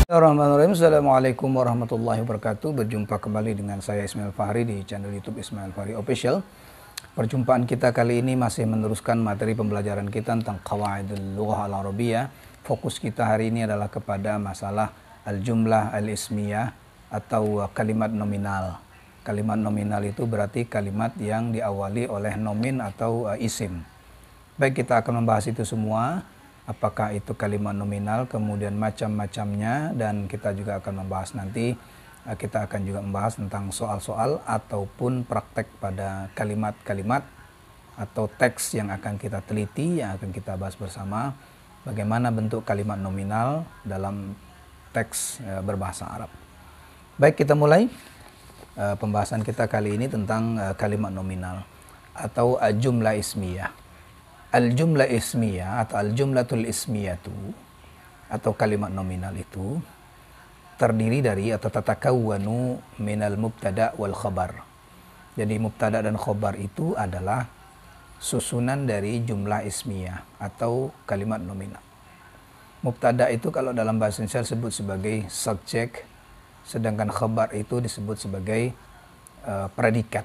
Bismillahirrahmanirrahim. Assalamualaikum warahmatullahi wabarakatuh. Berjumpa kembali dengan saya Ismail Fahri di channel YouTube Ismail Fahri Official. Perjumpaan kita kali ini masih meneruskan materi pembelajaran kita tentang Qawaidul Lughah Al-Arabiyyah. Fokus kita hari ini adalah kepada masalah al-jumlah al-ismiyah atau kalimat nominal. Kalimat nominal itu berarti kalimat yang diawali oleh nomin atau isim. Baik, kita akan membahas itu semua. Apakah itu kalimat nominal, kemudian macam-macamnya, dan kita juga akan membahas nanti, kita akan juga membahas tentang soal-soal ataupun praktek pada kalimat-kalimat atau teks yang akan kita teliti, yang akan kita bahas bersama, bagaimana bentuk kalimat nominal dalam teks berbahasa Arab. Baik, kita mulai pembahasan kita kali ini tentang kalimat nominal atau jumlah ismiyah. Al-jumlah ismiyah atau al-jumlatul ismiyatu atau kalimat nominal itu terdiri dari atau tatakawwanu minal mubtada wal khabar. Jadi mubtada dan khabar itu adalah susunan dari jumlah ismiyah atau kalimat nominal. Mubtada itu kalau dalam bahasa Indonesia disebut sebagai subjek, sedangkan khabar itu disebut sebagai predikat.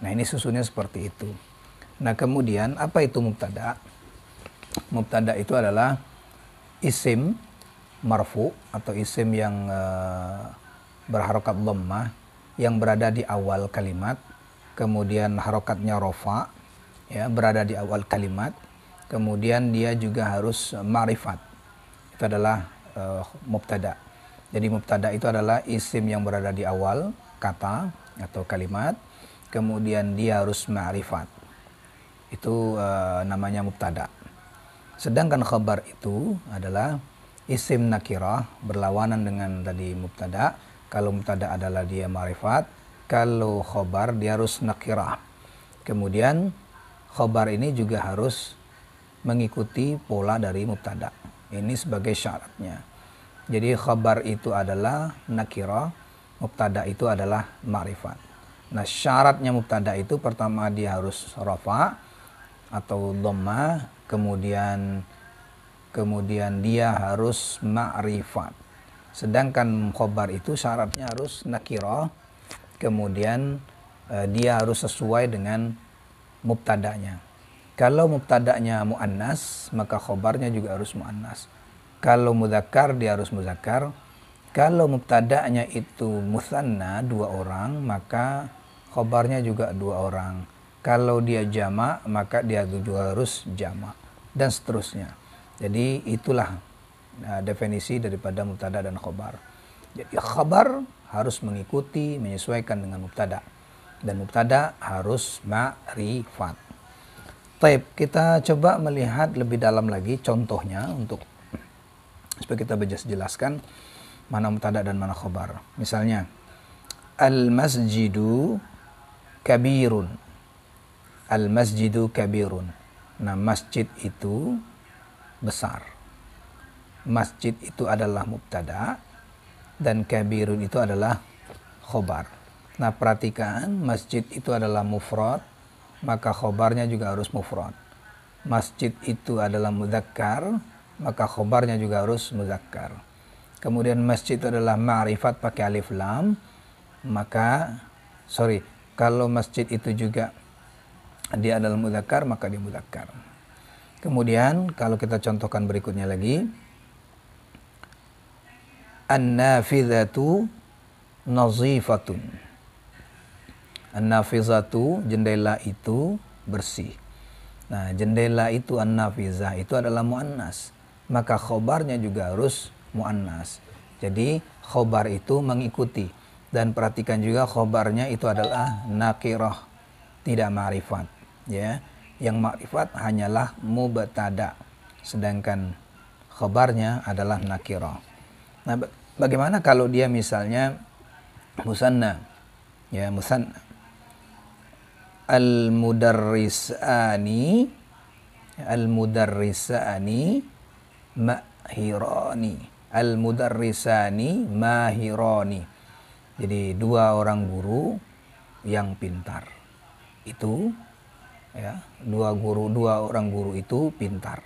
Nah, ini susunnya seperti itu. Nah, kemudian apa itu mubtada? Mubtada itu adalah isim marfu atau isim yang berharokat dhammah yang berada di awal kalimat, kemudian harokatnya rofa, ya, berada di awal kalimat, kemudian dia juga harus ma'rifat. Itu adalah mubtada. Jadi mubtada itu adalah isim yang berada di awal kata atau kalimat, kemudian dia harus ma'rifat. Itu namanya mubtada. Sedangkan khabar itu adalah isim nakirah berlawanan dengan tadi mubtada. Kalau mubtada adalah dia ma'rifat, kalau khabar dia harus nakirah. Kemudian khabar ini juga harus mengikuti pola dari mubtada. Ini sebagai syaratnya. Jadi khabar itu adalah nakirah, mubtada itu adalah ma'rifat. Nah, syaratnya mubtada itu pertama dia harus rafa atau dhammah, kemudian dia harus ma'rifat. Sedangkan khabar itu syaratnya harus nakirah, kemudian dia harus sesuai dengan mubtadanya. Kalau mubtadanya muannas, maka khabarnya juga harus muannas. Kalau mudzakkar dia harus mudzakkar. Kalau mubtadanya itu mutsanna, dua orang, maka khabarnya juga dua orang. Kalau dia jamak, maka dia juga harus jamak, dan seterusnya. Jadi itulah definisi daripada mubtada dan khabar. Jadi khabar harus mengikuti, menyesuaikan dengan mubtada, dan mubtada harus ma'rifat. Taib, kita coba melihat lebih dalam lagi contohnya untuk supaya kita bisa jelaskan mana mubtada dan mana khabar. Misalnya, al-masjidu kabirun. Al-masjidu kabirun. Nah, masjid itu besar. Masjid itu adalah mubtada dan kabirun itu adalah khobar. Nah, perhatikan, masjid itu adalah mufrad, maka khobarnya juga harus mufrad. Masjid itu adalah mudzakkar, maka khobarnya juga harus mudzakkar. Kemudian masjid itu adalah ma'rifat pakai alif lam, maka kalau masjid itu juga dia adalah mudzakkar, maka dia mudzakkar. Kemudian kalau kita contohkan berikutnya lagi, an-nafizatu nazifatun. An-nafizatu, jendela itu bersih. Nah, jendela itu an-nafizah itu adalah muannas, maka khobarnya juga harus muannas. Jadi khobar itu mengikuti, dan perhatikan juga khobarnya itu adalah nakirah, tidak ma'rifat, ya. Yang ma'rifat hanyalah mubtada, sedangkan khabarnya adalah nakirah. Nah, bagaimana kalau dia misalnya musanna, ya, musanna. Al-mudarrisani mahirani. Al-mudarrisani mahirani. Jadi dua orang guru yang pintar. Itu, ya, dua orang guru itu pintar.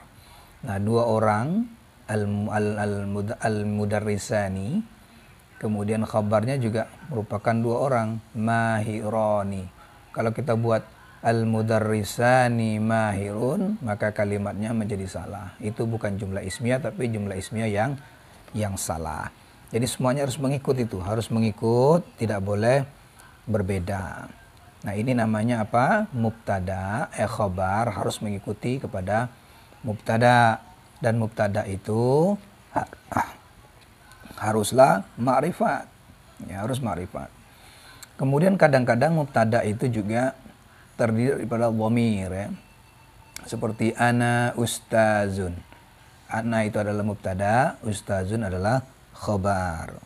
Nah, dua orang al-mudarrisani. Kemudian khabarnya juga merupakan dua orang, mahironi. Kalau kita buat al-mudarrisani mahirun, maka kalimatnya menjadi salah. Itu bukan jumlah ismiyah, tapi jumlah ismiyah yang salah. Jadi semuanya harus mengikut itu, harus mengikut, tidak boleh berbeda. Nah, ini namanya apa? Mubtada, khabar harus mengikuti kepada mubtada, dan mubtada itu haruslah ma'rifat. Ya, harus ma'rifat. Kemudian kadang-kadang mubtada itu juga terdiri daripada dhamir, ya. Seperti ana ustazun. Ana itu adalah mubtada, ustazun adalah khabar.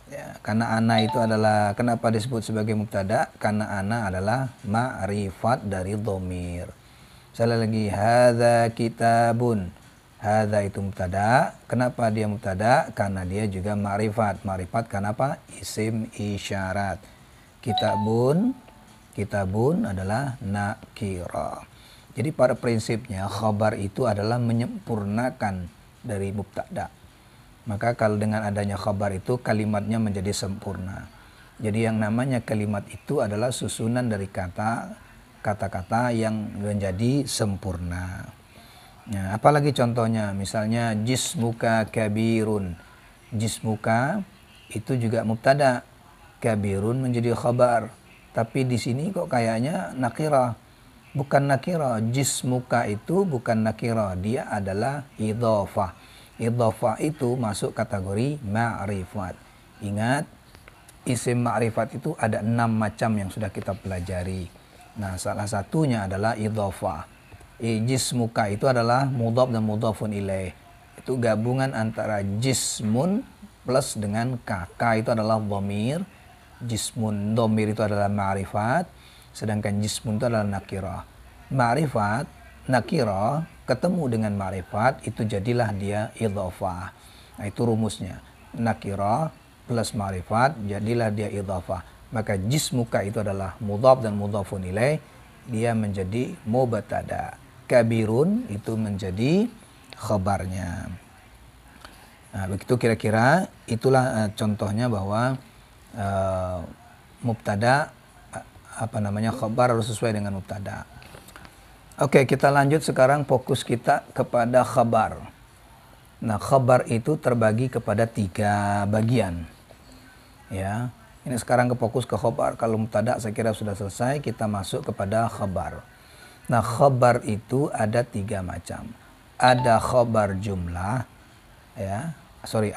Ya, karena ana itu adalah, kenapa disebut sebagai mubtada? Karena ana adalah ma'rifat dari dhamir. Misalnya lagi, hadza kitabun. Hadza itu mubtada. Kenapa dia mubtada? Karena dia juga ma'rifat. Ma'rifat karena apa? Isim isyarat. Kitabun adalah nakira. Jadi pada prinsipnya khabar itu adalah menyempurnakan dari mubtada. Maka kalau dengan adanya khabar itu kalimatnya menjadi sempurna. Jadi yang namanya kalimat itu adalah susunan dari kata-kata yang menjadi sempurna. Nah, apalagi contohnya, misalnya jismuka kabirun. Jismuka itu juga mubtada, kabirun menjadi khabar. Tapi di sini kok kayaknya nakirah. Bukan nakirah, jismuka itu bukan nakirah, dia adalah idhofah. Idhofah itu masuk kategori ma'rifat. Ingat, isim ma'rifat itu ada 6 macam yang sudah kita pelajari. Nah, salah satunya adalah idhofah. Jismuka itu adalah mudhaf dan mudhafun ilaih. Itu gabungan antara jismun plus dengan ka itu adalah dhamir. Jismun, dhamir itu adalah ma'rifat. Sedangkan jismun itu adalah nakirah. Ma'rifat, nakirah, ketemu dengan ma'rifat, itu jadilah dia idhofah. Nah, itu rumusnya. Nakirah plus ma'rifat, jadilah dia idhofah. Maka jismuka itu adalah mudhaf dan mudhafun ilaih, dia menjadi mubtada. Kabirun itu menjadi khabarnya. Nah, begitu kira-kira itulah contohnya bahwa mubtada khabar harus sesuai dengan mubtada. Oke, kita lanjut sekarang, fokus kita kepada khabar. Nah, khabar itu terbagi kepada 3 bagian. Ya, ini sekarang fokus ke khabar. Kalau mubtada saya kira sudah selesai, kita masuk kepada khabar. Nah, khabar itu ada 3 macam. Ada khabar jumlah, ya.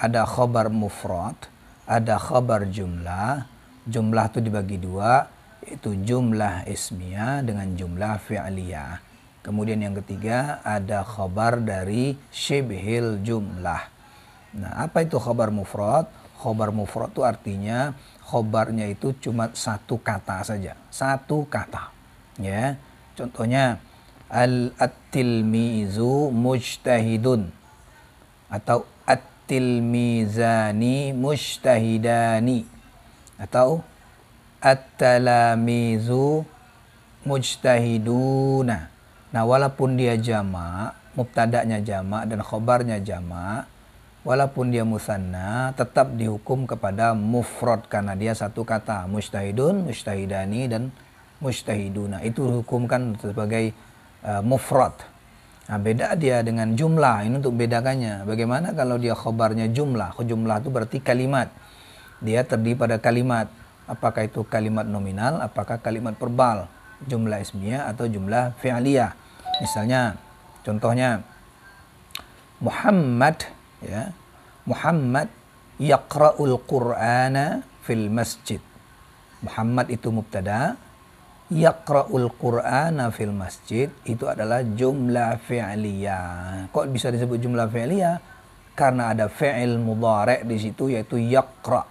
Ada khabar mufrad, ada khabar jumlah. Jumlah itu dibagi 2, yaitu jumlah ismiyah dengan jumlah fi'liyah. Kemudian yang ketiga ada khabar dari syibhil jumlah. Nah, apa itu khabar mufrad? Khabar mufrad itu artinya khabarnya itu cuma 1 kata saja, 1 kata. Ya, contohnya at-tilmizu mujtahidun, atau at-tilmizani mujtahidani, atau at-talamizu mujtahiduna. Nah, walaupun dia jamak, mubtada'nya jamak dan khabarnya jamak, walaupun dia musanna, tetap dihukum kepada mufrad karena dia 1 kata. Mujtahidun, mujtahidani, dan mujtahiduna. Itu dihukumkan sebagai mufrad. Nah, beda dia dengan jumlah. Ini untuk bedakannya. Bagaimana kalau dia khabarnya jumlah? Jumlah itu berarti kalimat. Dia terdiri pada kalimat. Apakah itu kalimat nominal, apakah kalimat verbal, jumlah ismiyah atau jumlah fi'liyah. Misalnya, contohnya Muhammad, ya. Muhammad yaqra'ul Qur'ana fil masjid. Muhammad itu mubtada, yaqra'ul Qur'ana fil masjid itu adalah jumlah fi'liyah. Kok bisa disebut jumlah fi'liyah? Karena ada fi'il mudhari' di situ, yaitu yaqra'.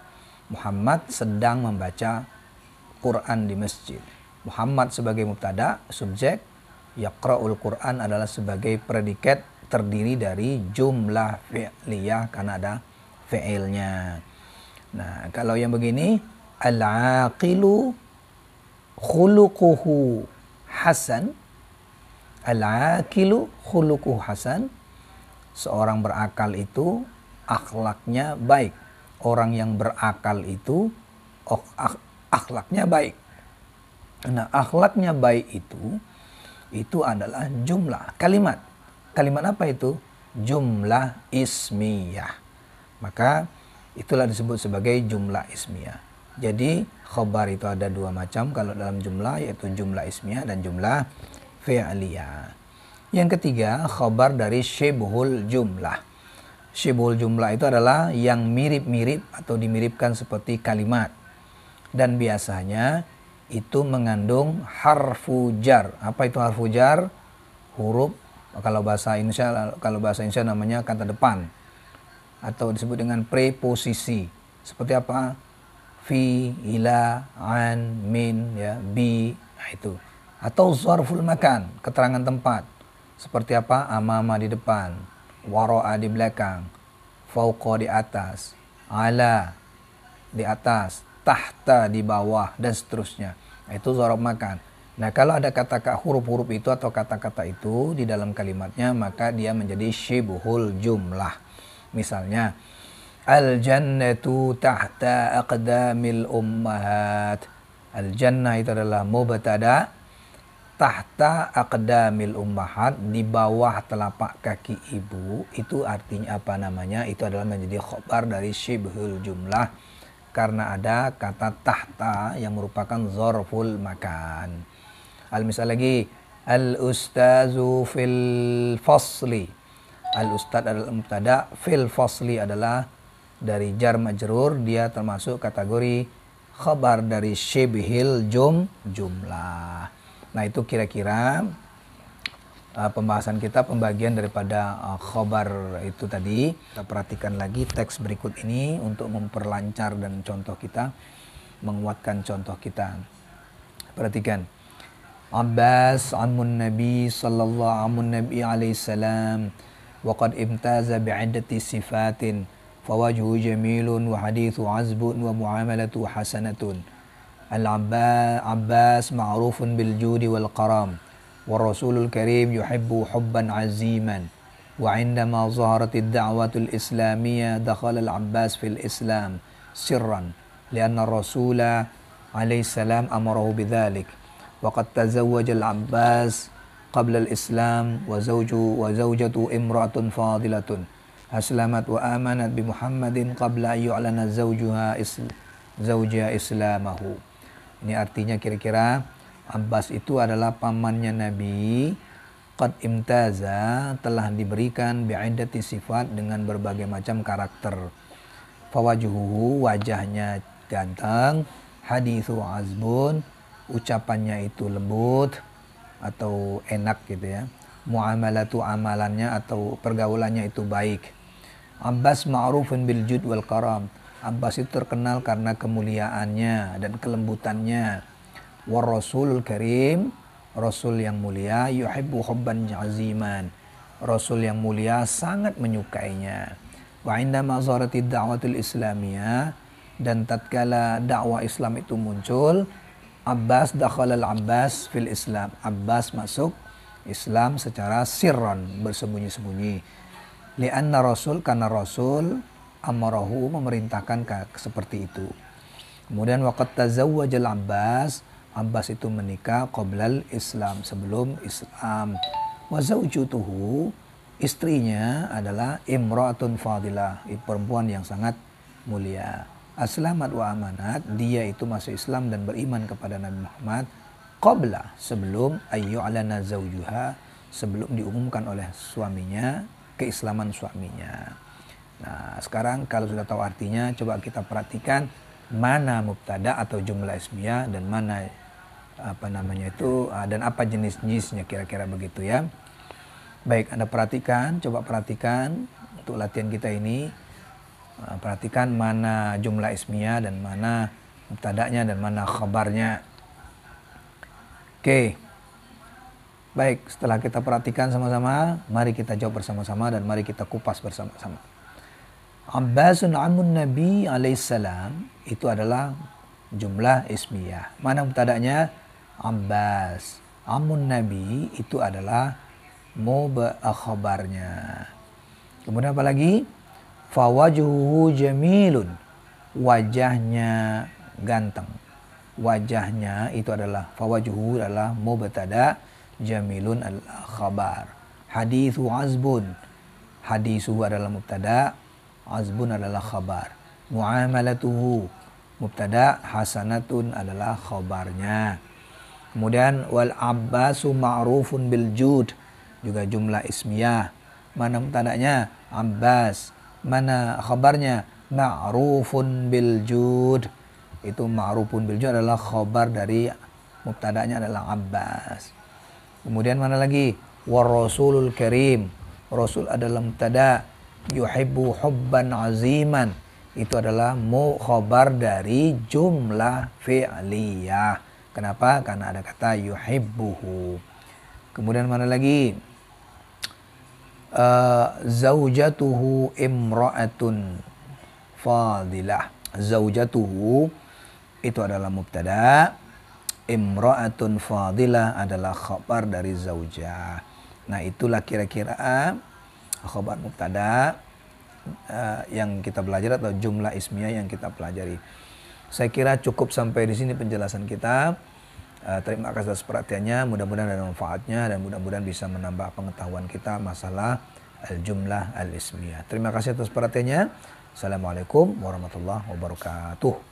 Muhammad sedang membaca Quran di masjid. Muhammad sebagai mubtada, subjek, yaqra'ul Quran adalah sebagai predikat, terdiri dari jumlah fi'liyah karena ada fi'ilnya. Nah, kalau yang begini, al-aqilu khuluquhu hasan. Al-aqilu khuluquhu hasan. seorang berakal itu akhlaknya baik. Orang yang berakal itu akhlaknya baik. Nah, akhlaknya baik itu adalah jumlah kalimat. Kalimat apa itu? Jumlah ismiyah. Maka itulah disebut sebagai jumlah ismiyah. Jadi khobar itu ada dua macam kalau dalam jumlah, yaitu jumlah ismiyah dan jumlah fi'liyah. Yang ketiga, khobar dari syibhul jumlah. Syibhul jumlah itu adalah yang mirip-mirip atau dimiripkan seperti kalimat. Dan biasanya itu mengandung harfu jar. Apa itu harfu jar? Huruf, kalau bahasa Indonesia namanya kata depan. Atau disebut dengan preposisi. Seperti apa? Fi, ila, an, min, ya, bi, nah itu. Atau zarful makan, keterangan tempat. Seperti apa? Amama di depan, wara'a di belakang, fauqa di atas, ala di atas, tahta di bawah, dan seterusnya. Nah, itu zarf makan. Nah, kalau ada kata-kata huruf-huruf itu atau kata-kata itu di dalam kalimatnya, maka dia menjadi syibhul jumlah. Misalnya, al-jannatu tahta aqdamil ummahat. Al-jannah itu adalah mubtada, tahta aqdamil ummahat, di bawah telapak kaki ibu. Itu artinya apa namanya? Itu adalah menjadi khobar dari syibhul jumlah, karena ada kata tahta yang merupakan zarful makan. Al-misal lagi, al-ustazu fil fasli. Al-ustaz adalah mubtada, fil fasli adalah dari jar majrur, dia termasuk kategori khabar dari syibhil jumlah. Nah, itu kira-kira pembahasan kita, pembagian daripada khabar itu tadi. Kita perhatikan lagi teks berikut ini untuk memperlancar dan contoh kita, menguatkan contoh kita. Perhatikan. Abbas amun Nabi alaihi salam wa qad imtaza bi'iddati sifatin fawajhu jamilun wa hadithu azbun wa muamalatu hasanatun. Al-Abbas ma'rufun bil judi wal karam wa Rasulul Karim yuhibbu hubban aziman wa indama zaharatil da'watul islamiyya dakhala al-Abbas fil Islam sirran lianna Rasula alaihi salam amarahu bidzalik. وقد تزوج العباس قبل الإسلام وزوجته امرأة فاضلة أسلمت وآمنت بمحمد قبل أن يعلن زوجها إسلامه. Ini artinya kira-kira Abbas itu adalah pamannya Nabi. Qad imtaza, telah diberikan bi'iddati sifat, dengan berbagai macam karakter. Fawajuhu, wajahnya ganteng. Hadithu azbun, ucapannya itu lembut atau enak gitu ya. Muamalatu, amalannya atau pergaulannya itu baik. Abbas ma'rufun bil jud wal karam. Abbas itu terkenal karena kemuliaannya dan kelembutannya. Wa Rasulul Karim, Rasul yang mulia, yuhibbu hubban aziman. Rasul yang mulia sangat menyukainya. Wa indama zaharatid da'watul islamiyah, dan tatkala dakwah Islam itu muncul, Abbas dakhala al-Abbas fil Islam. Abbas masuk Islam secara sirran, bersembunyi-sembunyi. Lianna Rasul, karena Rasul amarahu, memerintahkan seperti itu. Kemudian waqad tazawwajal Abbas, Abbas itu menikah qoblal Islam, sebelum Islam. Wa zawjutuhu, istrinya adalah imra'atun fadilah, perempuan yang sangat mulia. Aslamat wa amanat, dia itu masuk Islam dan beriman kepada Nabi Muhammad qabla, sebelum ayyu'lana zawjuha, sebelum diumumkan oleh suaminya keislaman suaminya. Nah, sekarang kalau sudah tahu artinya, coba kita perhatikan mana mubtada atau jumlah ismiyah dan mana dan apa jenis-jenisnya, kira-kira begitu ya. Baik, Anda perhatikan, coba perhatikan untuk latihan kita ini. Perhatikan mana jumlah ismiyah dan mana mubtada'nya dan mana khabarnya. Oke. Baik, setelah kita perhatikan sama-sama, mari kita jawab bersama-sama dan mari kita kupas bersama-sama. Abbasun amun Nabi alaihissalam, itu adalah jumlah ismiyah. Mana mubtada'nya? Abbas. Amun Nabi itu adalah khabarnya. Kemudian apa lagi? Fawajuhu jamilun. Wajahnya ganteng. Wajahnya itu adalah fawajuhu adalah mubtada, jamilun adalah khabar. Hadithu azbun. Hadithu adalah mubtada, azbun adalah khabar. Muamalatuhu mubtada, hasanatun adalah khabarnya. Kemudian wal abbasu ma'rufun bil jud, juga jumlah ismiyah. Mana mubtadanya? Abbas. Mana khabarnya? Ma'rufun bil jud. Itu ma'rufun bil jud adalah khabar dari mubtadanya adalah Abbas. Kemudian mana lagi? War rasulul karim. Rasul adalah mubtada. Yuhibbu hubban aziman. Itu adalah khabar dari jumlah fi'liyah. Kenapa? Karena ada kata yuhibbuhu. Kemudian mana lagi? Zaujatuhu imra'atun fadilah. Zaujatuhu itu adalah mubtada, imra'atun fadilah adalah khabar dari zaujah. Nah, itulah kira-kira khabar mubtada yang kita belajar atau jumlah ismiyah yang kita pelajari. Saya kira cukup sampai di sini penjelasan kita. Terima kasih atas perhatiannya, mudah-mudahan ada manfaatnya dan mudah-mudahan bisa menambah pengetahuan kita masalah al-jumlah al-ismiyah. Terima kasih atas perhatiannya. Assalamualaikum warahmatullahi wabarakatuh.